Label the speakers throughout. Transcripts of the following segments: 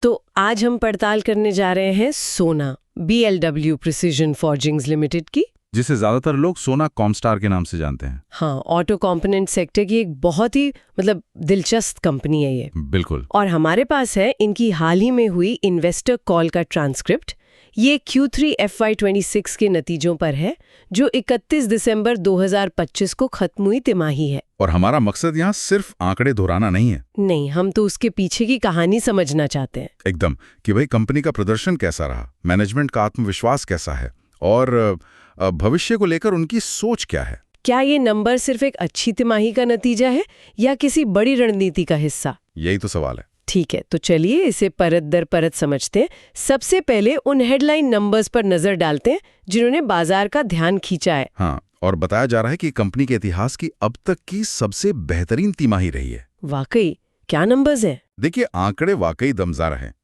Speaker 1: तो आज हम पड़ताल करने जा रहे हैं सोना BLW प्रिसिजन फॉर्जिंग्स लिमिटेड की,
Speaker 2: जिसे ज्यादातर लोग सोना कॉमस्टार के नाम से जानते हैं।
Speaker 1: हाँ, ऑटो कंपोनेंट सेक्टर की एक बहुत ही दिलचस्प कंपनी है ये।
Speaker 2: बिल्कुल।
Speaker 1: और हमारे पास है इनकी हाल ही में हुई इन्वेस्टर कॉल का ट्रांसक्रिप्ट। ये Q3 FY26 के नतीजों पर है, जो 31 दिसंबर 2025 को खत्म हुई तिमाही है।
Speaker 2: और हमारा मकसद यहाँ सिर्फ आंकड़े दोहराना नहीं है।
Speaker 1: नहीं, हम तो उसके पीछे की कहानी समझना चाहते हैं।
Speaker 2: एकदम, कि भाई कंपनी का प्रदर्शन कैसा रहा, मैनेजमेंट का आत्मविश्वास कैसा है और भविष्य को लेकर उनकी सोच क्या है।
Speaker 1: क्या ये नंबर सिर्फ एक अच्छी तिमाही का नतीजा है या किसी बड़ी रणनीति का हिस्सा?
Speaker 2: यही तो सवाल है।
Speaker 1: ठीक है, तो चलिए इसे परत दर परत समझते हैं। सबसे पहले उन हेडलाइन नंबर्स पर नजर डालते हैं जिन्होंने बाजार का ध्यान खींचा है।
Speaker 2: हाँ, और बताया जा रहा है कि कंपनी के इतिहास की अब तक की सबसे बेहतरीन तिमाही रही है।
Speaker 1: वाकई, क्या नंबर्स हैं?
Speaker 2: देखिए, आंकड़े वाकई दमदार हैं।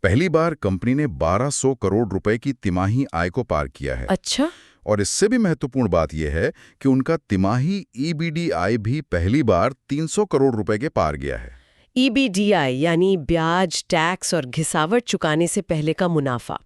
Speaker 2: पहली बार कंपनी ने 1200 करोड़ रुपए की तिमाही आय को पार किया है।
Speaker 1: अच्छा।
Speaker 2: और इससे भी महत्वपूर्ण बात यह है कि उनका तिमाही EBDI भी पहली बार 300 करोड़ रुपए के पार गया है।
Speaker 1: EBDI यानी ब्याज, टैक्स और घिसावट चुकाने से पहले का मुनाफा।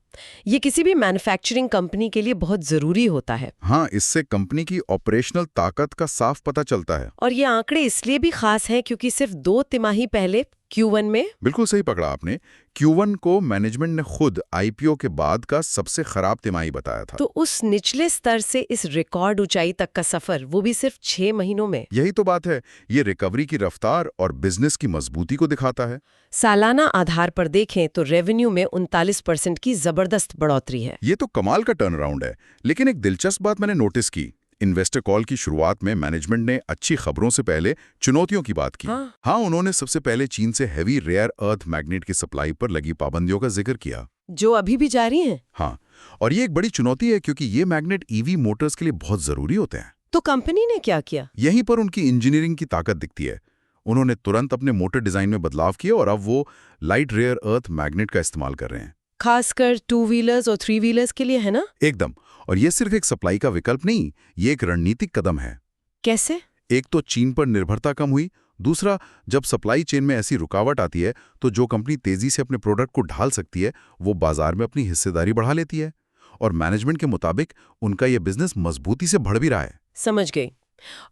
Speaker 1: ये किसी भी मैन्युफैक्चरिंग कंपनी के लिए बहुत जरूरी होता है।
Speaker 2: हाँ, इससे कंपनी की ऑपरेशनल ताकत का साफ पता चलता है।
Speaker 1: और ये आंकड़े इसलिए भी खास हैं क्योंकि सिर्फ 2 तिमाही पहले Q1 में।
Speaker 2: बिल्कुल सही पकड़ा आपने। Q1 को मैनेजमेंट ने खुद IPO के बाद का सबसे खराब तिमाही बताया था।
Speaker 1: तो उस निचले स्तर से इस रिकॉर्ड ऊंचाई तक का सफर, वो भी सिर्फ 6 महीनों में।
Speaker 2: यही तो बात है, ये रिकवरी की रफ्तार और बिजनेस की मजबूती को दिखाता है।
Speaker 1: सालाना आधार पर देखें तो रेवेन्यू में 39% की जबरदस्त बढ़ोतरी है।
Speaker 2: ये तो कमाल का टर्नअराउंड है। लेकिन एक दिलचस्प बात मैंने नोटिस की। इन्वेस्टर कॉल की शुरुआत में मैनेजमेंट ने अच्छी खबरों से पहले चुनौतियों की बात की। हाँ, उन्होंने सबसे पहले चीन से हेवी रेयर अर्थ मैग्नेट की सप्लाई पर लगी पाबंदियों का जिक्र किया,
Speaker 1: जो अभी भी जारी हैं।
Speaker 2: हाँ, और ये एक बड़ी चुनौती है क्योंकि ये मैग्नेट EV मोटर्स के लिए बहुत जरूरी होते हैं।
Speaker 1: तो कंपनी ने क्या किया?
Speaker 2: यहीं पर उनकी इंजीनियरिंग की ताकत दिखती है। उन्होंने तुरंत अपने मोटर डिजाइन में बदलाव किया और अब वो लाइट रेयर अर्थ मैग्नेट का इस्तेमाल कर रहे हैं।
Speaker 1: खासकर 2 व्हीलर्स और 3 व्हीलर्स के लिए, है ना?
Speaker 2: एकदम। और ये सिर्फ एक सप्लाई का विकल्प नहीं, ये एक रणनीतिक कदम है।
Speaker 1: कैसे?
Speaker 2: एक तो चीन पर निर्भरता कम हुई, दूसरा, जब सप्लाई चेन में ऐसी रुकावट आती है तो जो कंपनी तेजी से अपने प्रोडक्ट को ढाल सकती है वो बाजार में अपनी हिस्सेदारी बढ़ा लेती है। और मैनेजमेंट के मुताबिक उनका यह बिजनेस मजबूती से बढ़ भी रहा है।
Speaker 1: समझ गई।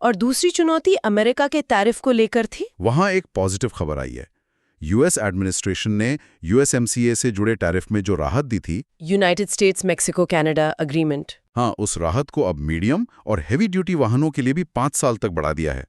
Speaker 1: और दूसरी चुनौती अमेरिका के टैरिफ को लेकर थी।
Speaker 2: वहां एक पॉजिटिव खबर आई है। US एडमिनिस्ट्रेशन ने USMCA से जुड़े टैरिफ में जो राहत दी थी,
Speaker 1: United states Mexico Canada agreement,
Speaker 2: हाँ, उस राहत को अब मीडियम और हेवी ड्यूटी वाहनों के लिए भी 5 साल तक बढ़ा दिया है।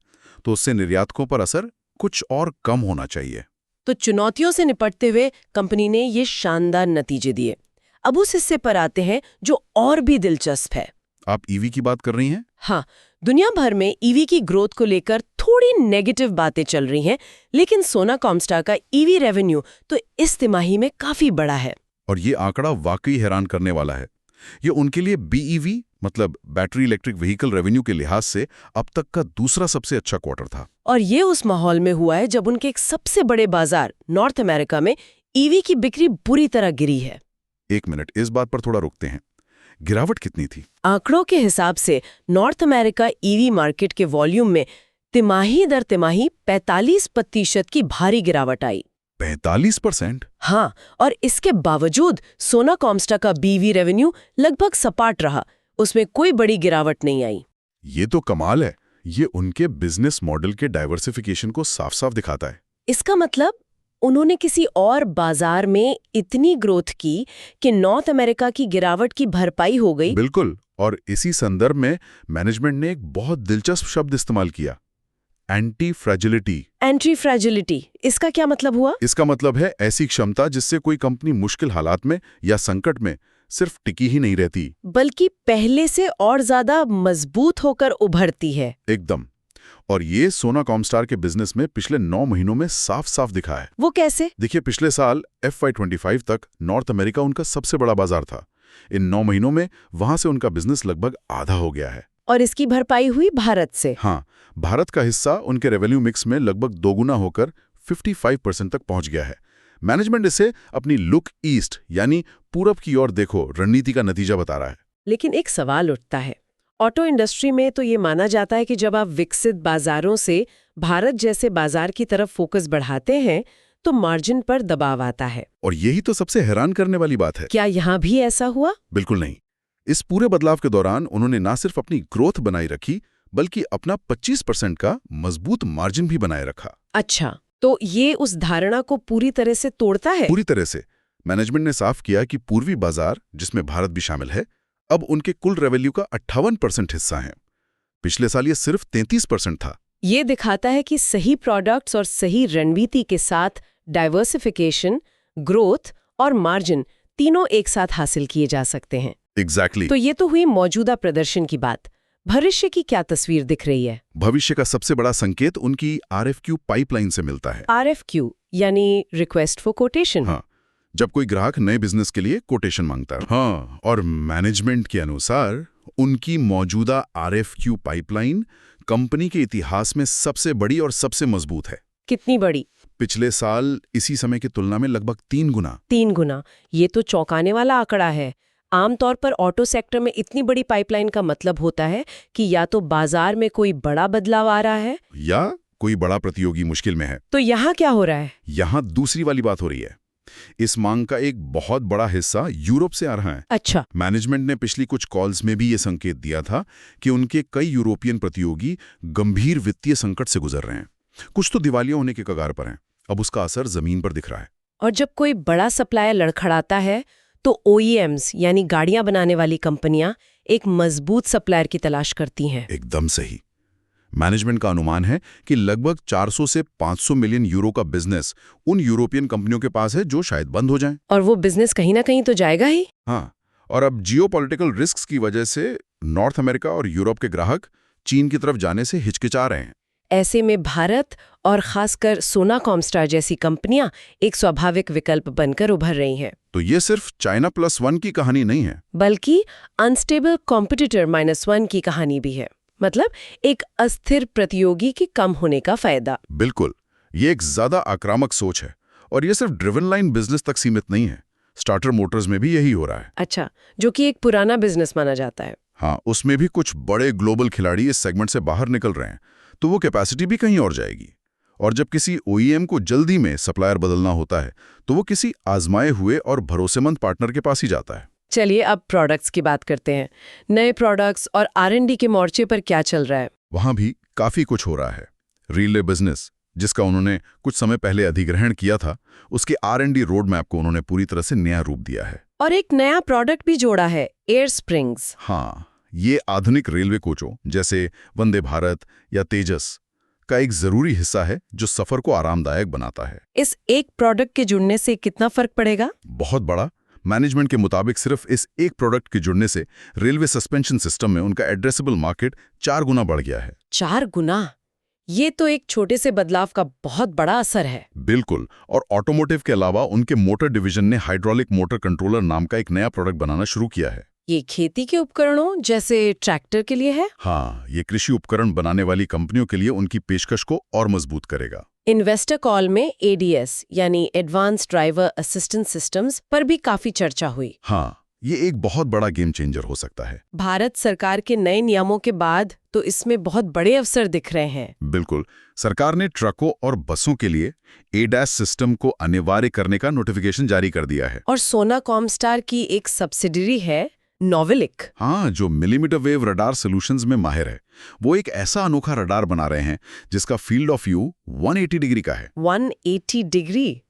Speaker 2: तो उससे निर्यातकों पर असर कुछ और कम होना चाहिए।
Speaker 1: तो चुनौतियों से निपटते हुए कंपनी ने ये शानदार नतीजे दिए। अब उस हिस्से पर आते हैं जो और भी दिलचस्प है।
Speaker 2: आप EV की बात कर रही हैं?
Speaker 1: हाँ, दुनिया भर में EV की ग्रोथ को लेकर थोड़ी नेगेटिव बातें चल रही हैं, लेकिन सोना कॉमस्टार का EV रेवेन्यू तो इस तिमाही में काफी बड़ा है।
Speaker 2: और ये आंकड़ा वाकई हैरान करने वाला है। ये उनके लिए BEV मतलब बैटरी इलेक्ट्रिक व्हीकल रेवेन्यू के लिहाज से अब तक का दूसरा सबसे अच्छा क्वार्टर था।
Speaker 1: और ये उस माहौल में हुआ है जब उनके एक सबसे बड़े बाजार नॉर्थ अमेरिका में EV की बिक्री बुरी तरह गिरी है।
Speaker 2: एक मिनट, इस बात पर थोड़ा रुकते हैं। गिरावट कितनी थी? आंकड़ों
Speaker 1: के हिसाब से नॉर्थ अमेरिका EV मार्केट के वॉल्यूम में तिमाही दर तिमाही 45% की भारी गिरावट आई।
Speaker 2: 45%?
Speaker 1: हाँ, और इसके बावजूद सोना कॉमस्टार का BEV रेवेन्यू लगभग सपाट रहा, उसमें कोई बड़ी गिरावट नहीं आई।
Speaker 2: ये तो कमाल है। ये उनके बिजनेस मॉडल के डाइवर्सिफिकेशन को साफ साफ दिखाता है।
Speaker 1: इसका मतलब उन्होंने किसी और बाजार में इतनी ग्रोथ की कि नॉर्थ अमेरिका की गिरावट की भरपाई हो गई।
Speaker 2: बिल्कुल। और इसी संदर्भ में मैनेजमेंट ने एक बहुत दिलचस्प शब्द इस्तेमाल किया, एंटी फ्रैजिलिटी।
Speaker 1: एंटी फ्रैजिलिटी, इसका क्या मतलब हुआ?
Speaker 2: इसका मतलब है ऐसी क्षमता जिससे कोई कंपनी मुश्किल हालात में या संकट में सिर्फ टिकी ही नहीं रहती,
Speaker 1: बल्कि पहले से और ज्यादा मजबूत होकर उभरती है।
Speaker 2: एकदम। और ये सोना कॉमस्टार के बिजनेस में पिछले 9 महीनों में साफ साफ दिखा है।
Speaker 1: वो कैसे?
Speaker 2: देखिए, पिछले साल FY25 तक नॉर्थ अमेरिका उनका सबसे बड़ा बाजार था। इन 9 महीनों में वहां से उनका बिजनेस लगभग आधा हो गया है।
Speaker 1: और इसकी भरपाई हुई भारत से।
Speaker 2: हाँ, भारत का हिस्सा उनके रेवेन्यू मिक्स में लगभग दोगुना होकर 55% तक पहुंच गया है। मैनेजमेंट इसे अपनी लुक ईस्ट यानी पूरब की ओर देखो रणनीति का नतीजा बता रहा है।
Speaker 1: लेकिन एक सवाल उठता है, ऑटो इंडस्ट्री में तो ये माना जाता है कि जब आप विकसित बाजारों से भारत जैसे बाजार की तरफ फोकस बढ़ाते हैं तो मार्जिन पर दबाव आता है।
Speaker 2: और यही तो सबसे हैरान करने वाली बात है।
Speaker 1: क्या यहाँ भी ऐसा हुआ?
Speaker 2: बिल्कुल नहीं। इस पूरे बदलाव के दौरान उन्होंने ना सिर्फ अपनी ग्रोथ बनाई रखी, बल्कि अपना 25% का मजबूत मार्जिन भी बनाए रखा।
Speaker 1: अच्छा, तो ये उस धारणा को पूरी तरह से तोड़ता है?
Speaker 2: पूरी तरह से। मैनेजमेंट ने साफ किया कि पूर्वी बाजार, जिसमें भारत भी शामिल है, अब उनके कुल रेवेन्यू का 58% हिस्सा है। पिछले साल ये सिर्फ 33% था।
Speaker 1: ये दिखाता है कि सही प्रोडक्ट्स और सही रणनीति के साथ डाइवर्सिफिकेशन, ग्रोथ और मार्जिन तीनों एक साथ हासिल किए जा सकते हैं।
Speaker 2: एग्जैक्टली।
Speaker 1: तो ये तो हुई मौजूदा प्रदर्शन की बात। भविष्य की क्या तस्वीर दिख रही है?
Speaker 2: भविष्य का सबसे बड़ा संकेत उनकी RFQ पाइपलाइन से मिलता है।
Speaker 1: RFQ यानी रिक्वेस्ट फॉर कोटेशन।
Speaker 2: हाँ, जब कोई ग्राहक नए बिजनेस के लिए कोटेशन मांगता है। हाँ, और मैनेजमेंट के अनुसार उनकी मौजूदा RFQ पाइपलाइन कंपनी के इतिहास में सबसे बड़ी और सबसे मजबूत है।
Speaker 1: कितनी बड़ी?
Speaker 2: पिछले साल इसी समय की तुलना में लगभग 3 गुना।
Speaker 1: 3 गुना। ये तो चौंकाने वाला आंकड़ा है। आमतौर पर ऑटो सेक्टर में इतनी बड़ी पाइपलाइन का मतलब होता है कि या तो बाजार में कोई बड़ा बदलाव आ रहा है
Speaker 2: या कोई बड़ा प्रतियोगी मुश्किल में है।
Speaker 1: तो यहाँ क्या हो रहा है?
Speaker 2: यहाँ दूसरी वाली बात हो रही है। इस मांग का एक बहुत बड़ा हिस्सा यूरोप से आ रहा है।
Speaker 1: अच्छा।
Speaker 2: मैनेजमेंट ने पिछली कुछ कॉल्स में भी ये संकेत दिया था कि उनके कई यूरोपियन प्रतियोगी गंभीर वित्तीय संकट से गुजर रहे हैं। कुछ तो दिवालिया होने के कगार पर हैं। अब उसका असर जमीन पर दिख रहा है।
Speaker 1: और जब कोई बड़ा सप्लायर लड़खड़ाता है तो OEMs यानी गाड़ियां बनाने वाली कंपनियां एक मजबूत सप्लायर की तलाश करती हैं।
Speaker 2: एकदम सही। मैनेजमेंट का अनुमान है कि लगभग 400 से 500 मिलियन यूरो का बिजनेस उन यूरोपियन कंपनियों के पास है जो शायद बंद हो जाएं।
Speaker 1: और वो बिजनेस कहीं ना कहीं तो जाएगा ही।
Speaker 2: हाँ, और अब जियोपॉलिटिकल रिस्क्स की वजह से नॉर्थ अमेरिका और यूरोप के ग्राहक चीन की तरफ जाने से हिचकिचा रहे हैं।
Speaker 1: ऐसे में भारत और खासकर सोना कॉमस्टार जैसी कंपनियां एक स्वाभाविक विकल्प बनकर उभर रही हैं।
Speaker 2: तो ये सिर्फ चाइना +1 की कहानी नहीं है,
Speaker 1: बल्कि अनस्टेबल कॉम्पिटिटर -1 की कहानी भी है। मतलब एक अस्थिर प्रतियोगी के कम होने का फायदा।
Speaker 2: बिल्कुल। ये एक ज्यादा आक्रामक सोच है और ये सिर्फ ड्रिवन लाइन बिजनेस तक सीमित नहीं है। स्टार्टर मोटर्स में भी यही हो रहा है।
Speaker 1: अच्छा, जो कि एक पुराना बिजनेस माना जाता है।
Speaker 2: हाँ, उसमें भी कुछ बड़े ग्लोबल खिलाड़ी इस सेगमेंट से बाहर निकल रहे हैं, तो वो कैपेसिटी भी कहीं और जाएगी। और जब किसी OEM को जल्दी में सप्लायर बदलना होता है तो वो किसी आजमाए हुए और भरोसेमंद पार्टनर के पास ही जाता है।
Speaker 1: चलिए अब प्रोडक्ट्स की बात करते हैं। नए प्रोडक्ट्स और R&D के मोर्चे पर क्या चल रहा है?
Speaker 2: वहां भी काफी कुछ हो रहा है। रिले बिजनेस, जिसका उन्होंने कुछ समय पहले अधिग्रहण किया था, उसके R&D रोड मैप को उन्होंने पूरी तरह से नया रूप दिया है।
Speaker 1: और एक नया प्रोडक्ट भी जोड़ा है, एयर स्प्रिंग्स।
Speaker 2: हाँ, ये आधुनिक रेलवे कोचों जैसे वंदे भारत या तेजस का एक जरूरी हिस्सा है जो सफर को आरामदायक बनाता है।
Speaker 1: इस एक प्रोडक्ट के जुड़ने से कितना फर्क पड़ेगा?
Speaker 2: बहुत बड़ा। मैनेजमेंट के मुताबिक सिर्फ इस एक प्रोडक्ट के जुड़ने से रेलवे सस्पेंशन सिस्टम में उनका एड्रेसेबल मार्केट 4 गुना बढ़ गया है।
Speaker 1: 4 गुना? ये तो एक छोटे से बदलाव का बहुत बड़ा असर है।
Speaker 2: बिल्कुल। और ऑटोमोटिव के अलावा उनके मोटर डिवीजन ने हाइड्रोलिक मोटर कंट्रोलर नाम का एक नया प्रोडक्ट बनाना शुरू किया है।
Speaker 1: ये खेती के उपकरणों जैसे ट्रैक्टर के लिए है?
Speaker 2: हाँ, ये कृषि उपकरण बनाने वाली कंपनियों के लिए उनकी पेशकश को और मजबूत करेगा।
Speaker 1: इन्वेस्टर कॉल में ADS यानी एडवांस ड्राइवर असिस्टेंस सिस्टम्स पर भी काफी चर्चा हुई।
Speaker 2: हाँ, ये एक बहुत बड़ा गेम चेंजर हो सकता है।
Speaker 1: भारत सरकार के नए नियमों के बाद तो इसमें बहुत बड़े अवसर दिख रहे हैं।
Speaker 2: बिल्कुल। सरकार ने ट्रकों और बसों के लिए ADAS सिस्टम को अनिवार्य करने का नोटिफिकेशन जारी कर दिया है।
Speaker 1: और सोना कॉमस्टार की एक सब्सिडरी है नोवेलिक।
Speaker 2: हाँ, जो मिलीमीटर वेव रडार सॉल्यूशंस में माहिर है। वो एक ऐसा अनोखा रडार बना रहे हैं जिसका फील्ड ऑफ व्यू 180 डिग्री का है।
Speaker 1: 180 डिग्री?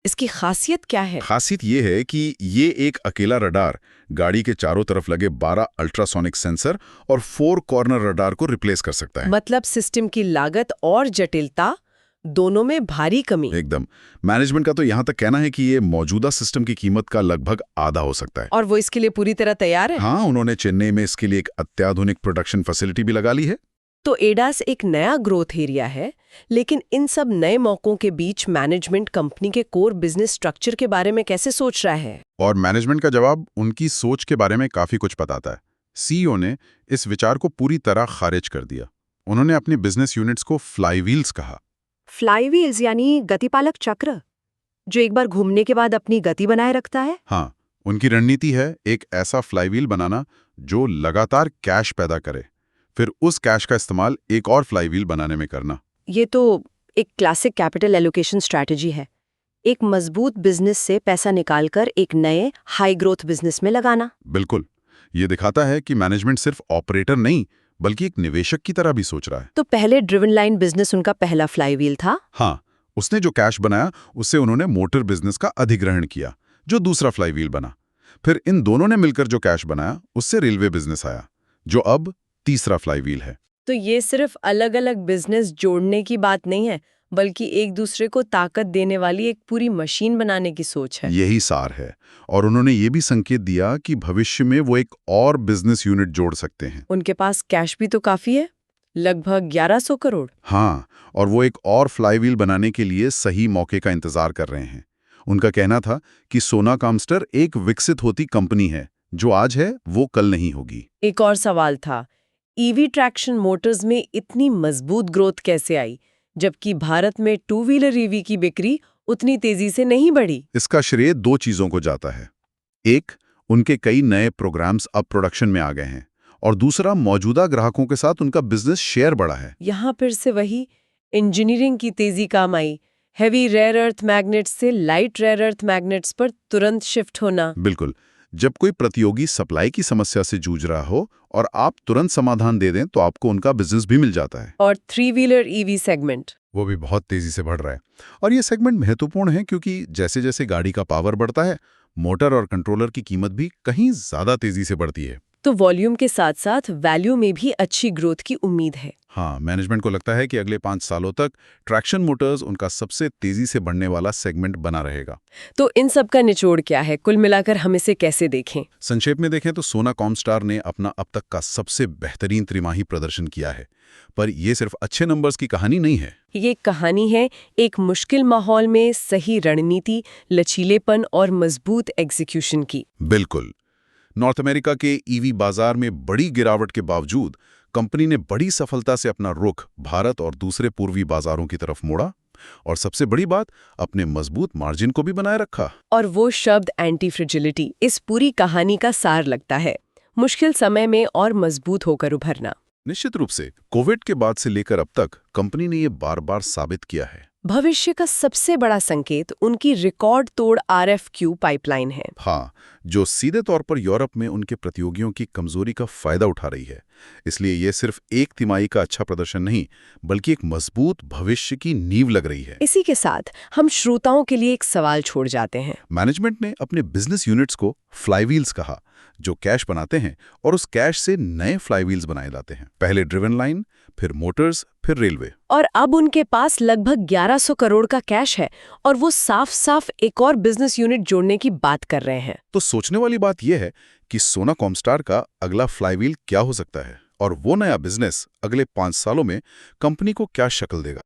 Speaker 1: इसकी खासियत क्या है?
Speaker 2: खासियत ये है कि ये एक अकेला रडार गाड़ी के चारों तरफ लगे 12 अल्ट्रासोनिक सेंसर और 4 कॉर्नर रडार को रिप्लेस कर सकता है।
Speaker 1: मतलब सिस्टम की लागत और जटिलता दोनों में भारी कमी।
Speaker 2: एकदम। मैनेजमेंट का तो यहाँ तक कहना है कि ये मौजूदा सिस्टम की कीमत का लगभग आधा हो सकता है।
Speaker 1: और वो इसके लिए पूरी तरह तैयार है?
Speaker 2: हाँ, उन्होंने चेन्नई में इसके लिए एक अत्याधुनिक प्रोडक्शन फैसिलिटी भी लगा ली है।
Speaker 1: तो ADAS एक नया ग्रोथ एरिया है, लेकिन इन सब नए मौकों के बीच मैनेजमेंट कंपनी के कोर बिजनेस स्ट्रक्चर के बारे में कैसे सोच रहा है?
Speaker 2: और मैनेजमेंट का जवाब उनकी सोच के बारे में काफी कुछ बताता है। CEO ने इस विचार को पूरी तरह खारिज कर दिया। उन्होंने अपनी बिजनेस यूनिट्स को फ्लाईव्हील्स कहा।
Speaker 1: फ्लाईव्हील्स यानी गतिपालक चक्र, जो एक बार घूमने के बाद अपनी गति बनाए रखता है?
Speaker 2: हाँ, उनकी रणनीति है एक ऐसा फ्लाईव्हील बनाना जो लगातार कैश पैदा करे, फिर उस कैश का इस्तेमाल एक और फ्लाईव्हील बनाने में करना।
Speaker 1: ये तो एक क्लासिक कैपिटल एलोकेशन स्ट्रैटेजी है।
Speaker 3: एक मजबूत बिजनेस से पैसा निकालकर एक नए हाई ग्रोथ बिजनेस में लगाना।
Speaker 2: बिल्कुल। ये दिखाता है कि मैनेजमेंट सिर्फ ऑपरेटर नहीं बल्कि एक निवेशक की तरह भी सोच रहा है।
Speaker 3: तो पहले ड्रिवन लाइन बिजनेस उनका पहला फ्लाईव्हील था।
Speaker 2: हाँ, उसने जो कैश बनाया उससे उन्होंने मोटर बिजनेस का अधिग्रहण किया, जो दूसरा फ्लाईव्हील बना। फिर इन दोनों ने मिलकर जो कैश बनाया उससे रेलवे बिजनेस आया, जो अब तीसरा फ्लाईव्हील है।
Speaker 1: तो ये सिर्फ अलग-अलग बिजनेस जोड़ने की बात नहीं है, बल्कि एक दूसरे को ताकत देने वाली एक पूरी मशीन बनाने की सोच है।
Speaker 2: यही सार है। और उन्होंने ये भी संकेत दिया कि भविष्य में वो एक और बिजनेस यूनिट जोड़ सकते हैं।
Speaker 1: उनके पास कैश भी तो काफी है, लगभग 1100 करोड़।
Speaker 2: हाँ, और वो एक और फ्लाईव्हील बनाने के लिए सही मौके का इंतजार कर रहे हैं। उनका कहना था कि सोना कॉमस्टर एक विकसित होती कंपनी है, जो आज है वो कल नहीं होगी।
Speaker 1: एक और सवाल था, ईवी ट्रैक्शन मोटर्स में इतनी मजबूत ग्रोथ कैसे आई, जबकि भारत में टू व्हीलर ईवी की बिक्री उतनी तेजी से नहीं बढ़ी?
Speaker 2: इसका श्रेय दो चीजों को जाता है। एक, उनके कई नए प्रोग्राम्स अब प्रोडक्शन में आ गए हैं, और दूसरा, मौजूदा ग्राहकों के साथ उनका बिजनेस शेयर बढ़ा है।
Speaker 1: यहाँ फिर से वही इंजीनियरिंग की तेजी काम आई, हैवी रेयर अर्थ मैग्नेट्स से लाइट रेयर अर्थ मैग्नेट्स पर तुरंत शिफ्ट होना।
Speaker 2: बिल्कुल। जब कोई प्रतियोगी सप्लाई की समस्या से जूझ रहा हो और आप तुरंत समाधान दे दें तो आपको उनका बिजनेस भी मिल जाता है।
Speaker 1: और थ्री व्हीलर ईवी सेगमेंट,
Speaker 2: वो भी बहुत तेजी से बढ़ रहा है। और ये सेगमेंट महत्वपूर्ण है क्योंकि जैसे जैसे गाड़ी का पावर बढ़ता है, मोटर और कंट्रोलर की कीमत भी कहीं ज्यादा तेजी से बढ़ती है।
Speaker 1: तो वॉल्यूम के साथ साथ वैल्यू में भी अच्छी ग्रोथ की उम्मीद है।
Speaker 2: हाँ, मैनेजमेंट को लगता है कि अगले 5 सालों तक ट्रैक्शन मोटर्स उनका सबसे तेजी से बढ़ने वाला सेगमेंट बना रहेगा।
Speaker 1: तो इन सब का निचोड़ क्या है? कुल मिलाकर हम इसे कैसे देखें?
Speaker 2: संक्षेप में देखें तो सोना कॉमस्टार ने अपना अब तक का सबसे बेहतरीन त्रिमाही प्रदर्शन किया है, पर यह सिर्फ अच्छे नंबर्स की कहानी नहीं है।
Speaker 1: ये कहानी है एक मुश्किल माहौल में सही रणनीति, लचीलेपन और मजबूत एग्जीक्यूशन की।
Speaker 2: बिल्कुल। नॉर्थ अमेरिका के ईवी बाजार में बड़ी गिरावट के बावजूद कंपनी ने बड़ी सफलता से अपना रुख भारत और दूसरे पूर्वी बाजारों की तरफ मोड़ा, और सबसे बड़ी बात, अपने मजबूत मार्जिन को भी बनाए रखा।
Speaker 1: और वो शब्द एंटी फ्रिजिलिटी इस पूरी कहानी का सार लगता है, मुश्किल समय में और मजबूत होकर उभरना।
Speaker 2: निश्चित रूप से कोविड के बाद से लेकर अब तक कंपनी ने ये बार बार साबित किया है।
Speaker 1: भविष्य का सबसे बड़ा संकेत उनकी रिकॉर्ड तोड़ RFQ पाइपलाइन है।
Speaker 2: हाँ, जो सीधे तौर पर यूरोप में उनके प्रतियोगियों की कमजोरी का फायदा उठा रही है। इसलिए ये सिर्फ एक तिमाही का अच्छा प्रदर्शन नहीं, बल्कि एक मजबूत भविष्य की नींव लग रही है।
Speaker 1: इसी के साथ हम श्रोताओं के लिए एक सवाल छोड़ जाते हैं।
Speaker 2: मैनेजमेंट ने अपने बिजनेस यूनिट्स को फ्लाईव्हील्स कहा, जो कैश बनाते हैं और उस कैश से नए फ्लाईव्हील्स बनाए जाते हैं। पहले ड्रिवन लाइन, फिर मोटर्स, फिर रेलवे।
Speaker 1: और अब उनके पास लगभग 1100 करोड़ का कैश है और वो साफ साफ एक और बिजनेस यूनिट जोड़ने की बात कर रहे हैं।
Speaker 2: तो सोचने वाली बात यह है कि सोना कॉमस्टार का अगला फ्लाईव्हील क्या हो सकता है, और वो नया बिजनेस अगले 5 सालों में कंपनी को क्या शक्ल देगा।